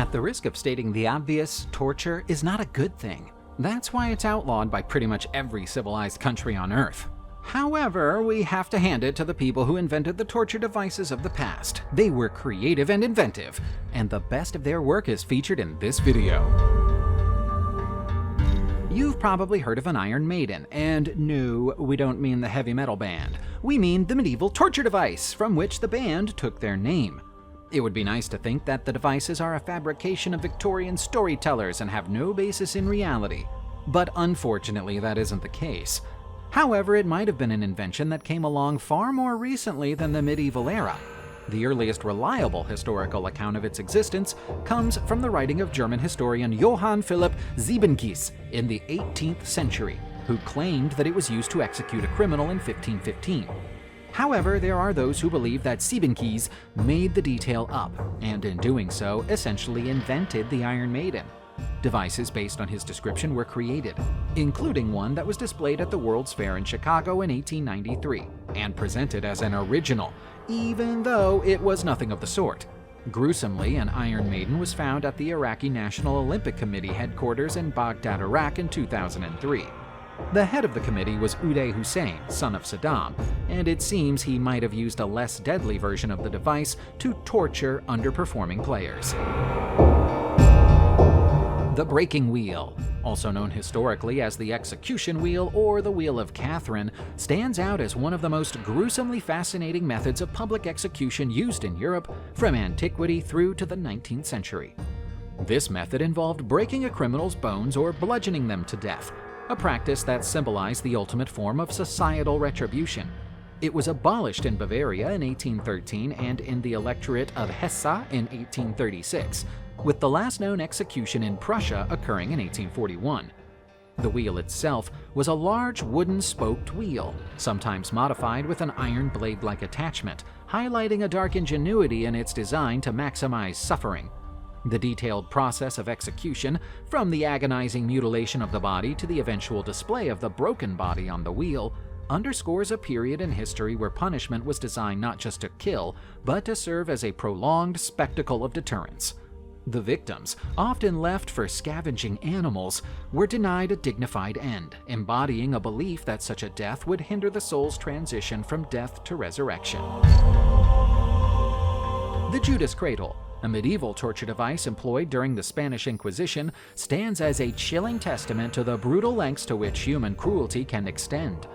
At the risk of stating the obvious, torture is not a good thing. That's why it's outlawed by pretty much every civilized country on Earth. However, we have to hand it to the people who invented the torture devices of the past. They were creative and inventive, and the best of their work is featured in this video. You've probably heard of an Iron Maiden, and no, we don't mean the heavy metal band. We mean the medieval torture device from which the band took their name. It would be nice to think that the devices are a fabrication of Victorian storytellers and have no basis in reality, but unfortunately that isn't the case. However, it might have been an invention that came along far more recently than the medieval era. The earliest reliable historical account of its existence comes from the writing of German historian Johann Philipp Siebenkees in the 18th century, who claimed that it was used to execute a criminal in 1515. However, there are those who believe that Siebenkees made the detail up, and in doing so, essentially invented the Iron Maiden. Devices based on his description were created, including one that was displayed at the World's Fair in Chicago in 1893, and presented as an original, even though it was nothing of the sort. Gruesomely, an Iron Maiden was found at the Iraqi National Olympic Committee headquarters in Baghdad, Iraq in 2003. The head of the committee was Uday Hussein, son of Saddam, and it seems he might have used a less deadly version of the device to torture underperforming players. The breaking wheel, also known historically as the execution wheel or the Wheel of Catherine, stands out as one of the most gruesomely fascinating methods of public execution used in Europe from antiquity through to the 19th century. This method involved breaking a criminal's bones or bludgeoning them to death, a practice that symbolized the ultimate form of societal retribution. It was abolished in Bavaria in 1813 and in the Electorate of Hesse in 1836, with the last known execution in Prussia occurring in 1841. The wheel itself was a large wooden spoked wheel, sometimes modified with an iron blade-like attachment, highlighting a dark ingenuity in its design to maximize suffering. The detailed process of execution, from the agonizing mutilation of the body to the eventual display of the broken body on the wheel, underscores a period in history where punishment was designed not just to kill, but to serve as a prolonged spectacle of deterrence. The victims, often left for scavenging animals, were denied a dignified end, embodying a belief that such a death would hinder the soul's transition from death to resurrection. The Judas Cradle, a medieval torture device employed during the Spanish Inquisition, stands as a chilling testament to the brutal lengths to which human cruelty can extend.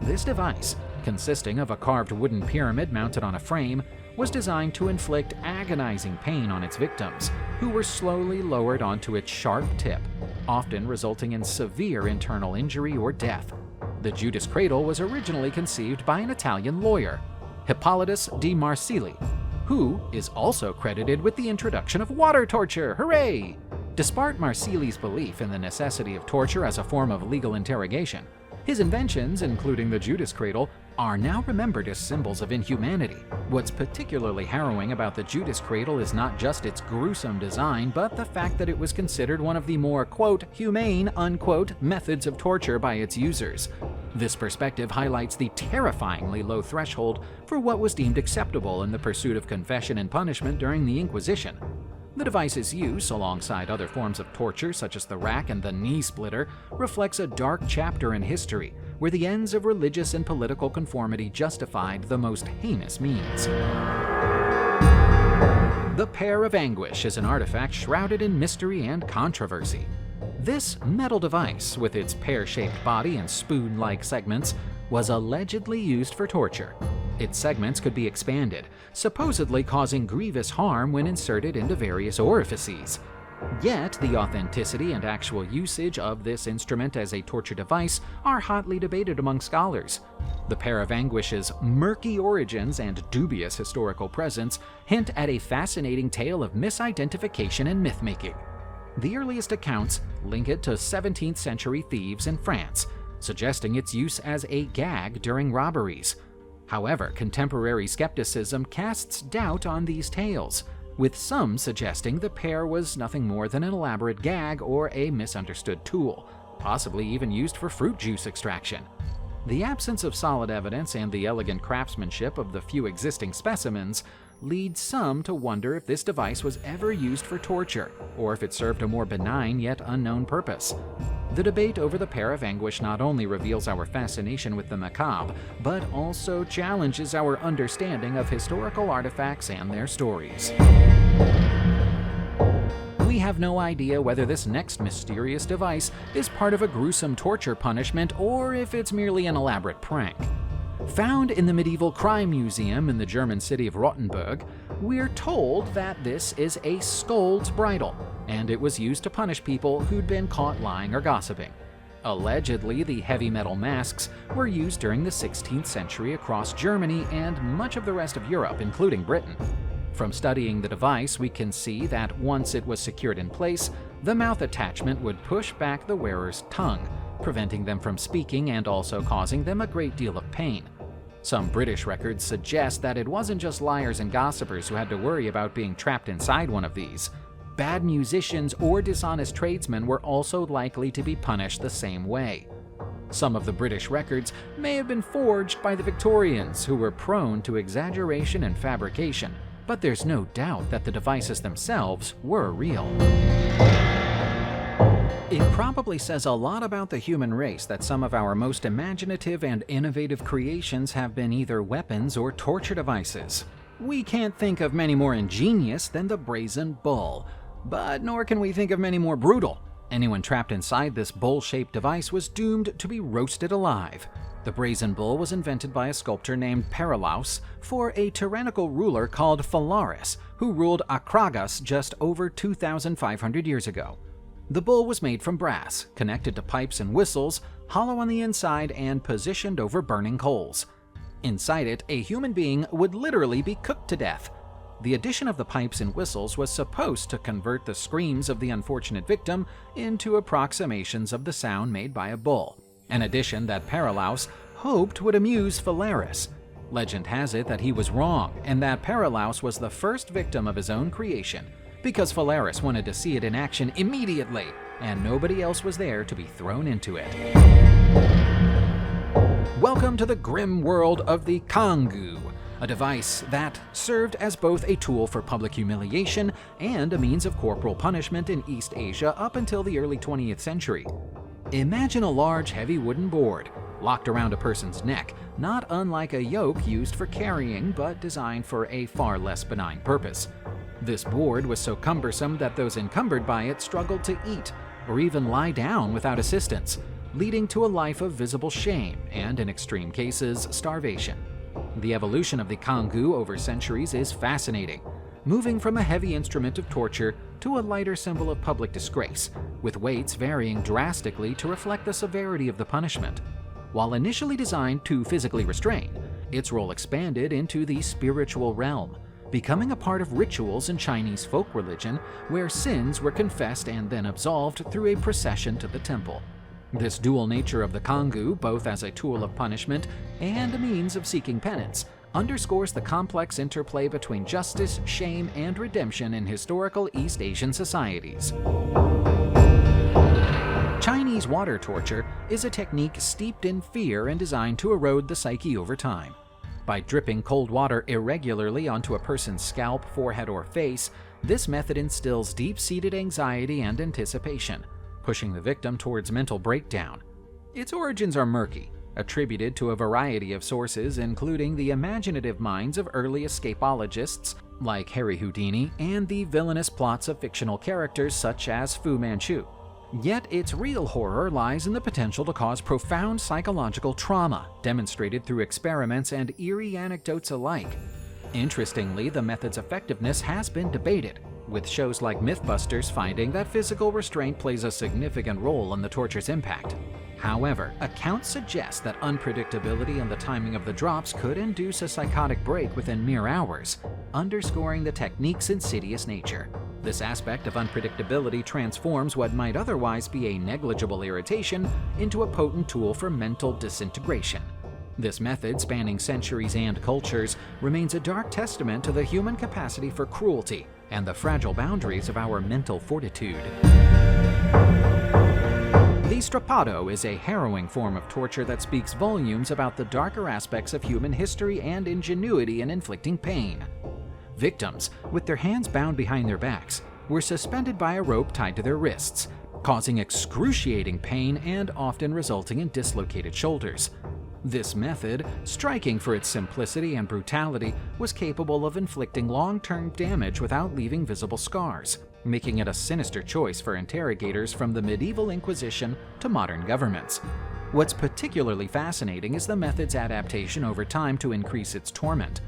This device, consisting of a carved wooden pyramid mounted on a frame, was designed to inflict agonizing pain on its victims, who were slowly lowered onto its sharp tip, often resulting in severe internal injury or death. The Judas Cradle was originally conceived by an Italian lawyer, Hippolytus de Marsili, who is also credited with the introduction of water torture. Hooray! Despite Marsili's belief in the necessity of torture as a form of legal interrogation, his inventions, including the Judas Cradle, are now remembered as symbols of inhumanity. What's particularly harrowing about the Judas Cradle is not just its gruesome design, but the fact that it was considered one of the more, quote, humane, unquote, methods of torture by its users. This perspective highlights the terrifyingly low threshold for what was deemed acceptable in the pursuit of confession and punishment during the Inquisition. The device's use, alongside other forms of torture such as the rack and the knee splitter, reflects a dark chapter in history where the ends of religious and political conformity justified the most heinous means. The Pear of Anguish is an artifact shrouded in mystery and controversy. This metal device, with its pear-shaped body and spoon-like segments, was allegedly used for torture. Its segments could be expanded, supposedly causing grievous harm when inserted into various orifices. Yet, the authenticity and actual usage of this instrument as a torture device are hotly debated among scholars. The Pear of Anguish's murky origins and dubious historical presence hint at a fascinating tale of misidentification and myth-making. The earliest accounts link it to 17th century thieves in France, suggesting its use as a gag during robberies. However, contemporary skepticism casts doubt on these tales, with some suggesting the pear was nothing more than an elaborate gag or a misunderstood tool, possibly even used for fruit juice extraction. The absence of solid evidence and the elegant craftsmanship of the few existing specimens leads some to wonder if this device was ever used for torture, or if it served a more benign yet unknown purpose. The debate over the pear of anguish not only reveals our fascination with the macabre, but also challenges our understanding of historical artifacts and their stories. We have no idea whether this next mysterious device is part of a gruesome torture punishment or if it's merely an elaborate prank. Found in the Medieval Crime Museum in the German city of Rottenburg, we're told that this is a scold's bridle, and it was used to punish people who'd been caught lying or gossiping. Allegedly, the heavy metal masks were used during the 16th century across Germany and much of the rest of Europe, including Britain. From studying the device, we can see that once it was secured in place, the mouth attachment would push back the wearer's tongue, preventing them from speaking and also causing them a great deal of pain. Some British records suggest that it wasn't just liars and gossipers who had to worry about being trapped inside one of these. Bad musicians or dishonest tradesmen were also likely to be punished the same way. Some of the British records may have been forged by the Victorians, who were prone to exaggeration and fabrication, but there's no doubt that the devices themselves were real. It probably says a lot about the human race that some of our most imaginative and innovative creations have been either weapons or torture devices. We can't think of many more ingenious than the brazen bull, but nor can we think of many more brutal. Anyone trapped inside this bull-shaped device was doomed to be roasted alive. The brazen bull was invented by a sculptor named Paralaus for a tyrannical ruler called Phalaris, who ruled Akragas just over 2,500 years ago. The bull was made from brass, connected to pipes and whistles, hollow on the inside, and positioned over burning coals. Inside it, a human being would literally be cooked to death. The addition of the pipes and whistles was supposed to convert the screams of the unfortunate victim into approximations of the sound made by a bull, an addition that Paralaus hoped would amuse Phalaris. Legend has it that he was wrong, and that Paralaus was the first victim of his own creation, because Phalaris wanted to see it in action immediately, and nobody else was there to be thrown into it. Welcome to the grim world of the Kangu, a device that served as both a tool for public humiliation and a means of corporal punishment in East Asia up until the early 20th century. Imagine a large, heavy wooden board locked around a person's neck, not unlike a yoke used for carrying, but designed for a far less benign purpose. This board was so cumbersome that those encumbered by it struggled to eat or even lie down without assistance, leading to a life of visible shame and, in extreme cases, starvation. The evolution of the Kangu over centuries is fascinating, moving from a heavy instrument of torture to a lighter symbol of public disgrace, with weights varying drastically to reflect the severity of the punishment. While initially designed to physically restrain, its role expanded into the spiritual realm, becoming a part of rituals in Chinese folk religion where sins were confessed and then absolved through a procession to the temple. This dual nature of the Kangu, both as a tool of punishment and a means of seeking penance, underscores the complex interplay between justice, shame, and redemption in historical East Asian societies. Chinese water torture is a technique steeped in fear and designed to erode the psyche over time. By dripping cold water irregularly onto a person's scalp, forehead, or face, this method instills deep-seated anxiety and anticipation, pushing the victim towards mental breakdown. Its origins are murky, attributed to a variety of sources including the imaginative minds of early escapologists like Harry Houdini and the villainous plots of fictional characters such as Fu Manchu. Yet its real horror lies in the potential to cause profound psychological trauma, demonstrated through experiments and eerie anecdotes alike. Interestingly, the method's effectiveness has been debated, with shows like Mythbusters finding that physical restraint plays a significant role in the torture's impact. However, accounts suggest that unpredictability and the timing of the drops could induce a psychotic break within mere hours, underscoring the technique's insidious nature. This aspect of unpredictability transforms what might otherwise be a negligible irritation into a potent tool for mental disintegration. This method, spanning centuries and cultures, remains a dark testament to the human capacity for cruelty and the fragile boundaries of our mental fortitude. The strappado is a harrowing form of torture that speaks volumes about the darker aspects of human history and ingenuity in inflicting pain. Victims, with their hands bound behind their backs, were suspended by a rope tied to their wrists, causing excruciating pain and often resulting in dislocated shoulders. This method, striking for its simplicity and brutality, was capable of inflicting long-term damage without leaving visible scars, making it a sinister choice for interrogators from the medieval Inquisition to modern governments. What's particularly fascinating is the method's adaptation over time to increase its torment.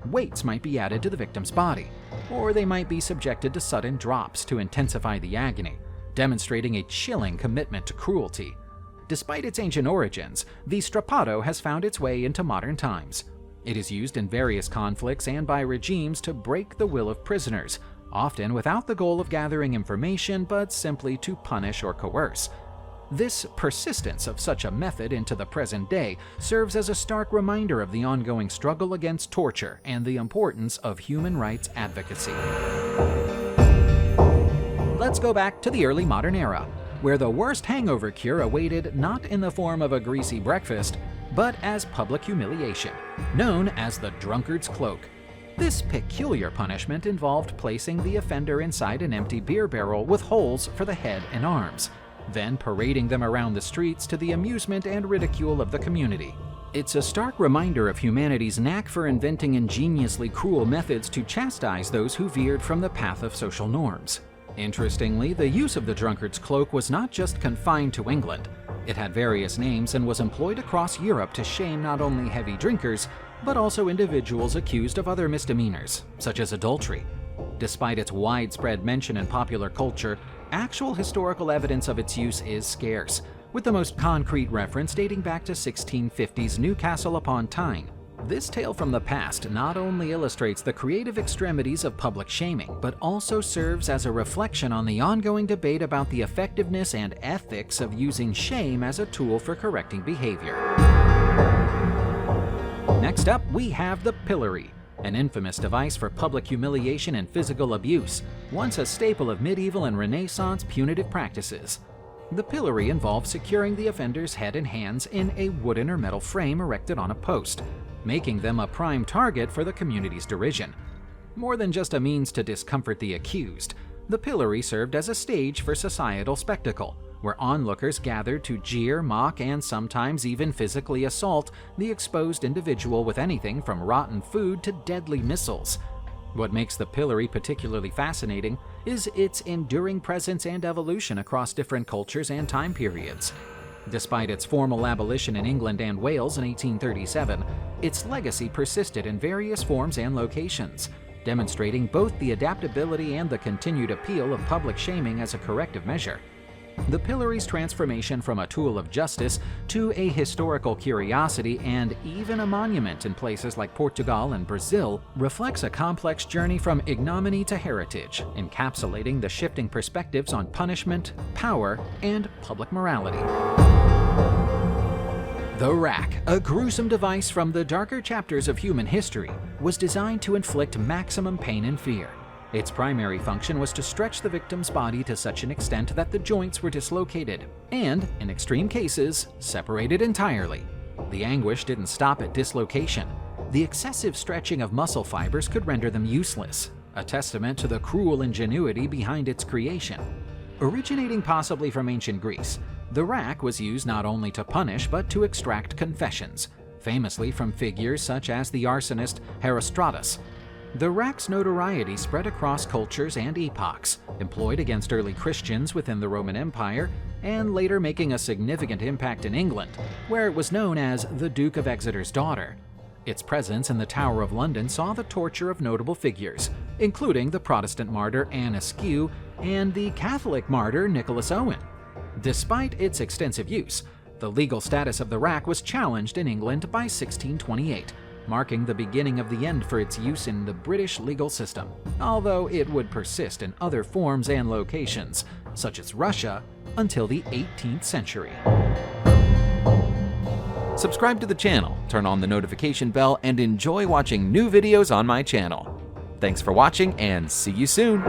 Weights might be added to the victim's body, or they might be subjected to sudden drops to intensify the agony, demonstrating a chilling commitment to cruelty. Despite its ancient origins, the strapado has found its way into modern times. It is used in various conflicts and by regimes to break the will of prisoners, often without the goal of gathering information but simply to punish or coerce. This persistence of such a method into the present day serves as a stark reminder of the ongoing struggle against torture and the importance of human rights advocacy. Let's go back to the early modern era, where the worst hangover cure awaited not in the form of a greasy breakfast, but as public humiliation, known as the drunkard's cloak. This peculiar punishment involved placing the offender inside an empty beer barrel with holes for the head and arms, then parading them around the streets to the amusement and ridicule of the community. It's a stark reminder of humanity's knack for inventing ingeniously cruel methods to chastise those who veered from the path of social norms. Interestingly, the use of the drunkard's cloak was not just confined to England. It had various names and was employed across Europe to shame not only heavy drinkers, but also individuals accused of other misdemeanors, such as adultery. Despite its widespread mention in popular culture, actual historical evidence of its use is scarce, with the most concrete reference dating back to 1650's Newcastle upon Tyne. This tale from the past not only illustrates the creative extremities of public shaming, but also serves as a reflection on the ongoing debate about the effectiveness and ethics of using shame as a tool for correcting behavior. Next up, we have the pillory, an infamous device for public humiliation and physical abuse, once a staple of medieval and Renaissance punitive practices. The pillory involved securing the offender's head and hands in a wooden or metal frame erected on a post, making them a prime target for the community's derision. More than just a means to discomfort the accused, the pillory served as a stage for societal spectacle, where onlookers gathered to jeer, mock, and sometimes even physically assault the exposed individual with anything from rotten food to deadly missiles. What makes the pillory particularly fascinating is its enduring presence and evolution across different cultures and time periods. Despite its formal abolition in England and Wales in 1837, its legacy persisted in various forms and locations, demonstrating both the adaptability and the continued appeal of public shaming as a corrective measure. The pillory's transformation from a tool of justice to a historical curiosity and even a monument in places like Portugal and Brazil reflects a complex journey from ignominy to heritage, encapsulating the shifting perspectives on punishment, power, and public morality. The rack, a gruesome device from the darker chapters of human history, was designed to inflict maximum pain and fear. Its primary function was to stretch the victim's body to such an extent that the joints were dislocated and, in extreme cases, separated entirely. The anguish didn't stop at dislocation. The excessive stretching of muscle fibers could render them useless, a testament to the cruel ingenuity behind its creation. Originating possibly from ancient Greece, the rack was used not only to punish but to extract confessions, famously from figures such as the arsonist Herostratus. The rack's notoriety spread across cultures and epochs, employed against early Christians within the Roman Empire, and later making a significant impact in England, where it was known as the Duke of Exeter's daughter. Its presence in the Tower of London saw the torture of notable figures, including the Protestant martyr Anne Askew and the Catholic martyr Nicholas Owen. Despite its extensive use, the legal status of the rack was challenged in England by 1628, marking the beginning of the end for its use in the British legal system, although it would persist in other forms and locations, such as Russia, until the 18th century. Subscribe to the channel, turn on the notification bell, and enjoy watching new videos on my channel. Thanks for watching, and see you soon!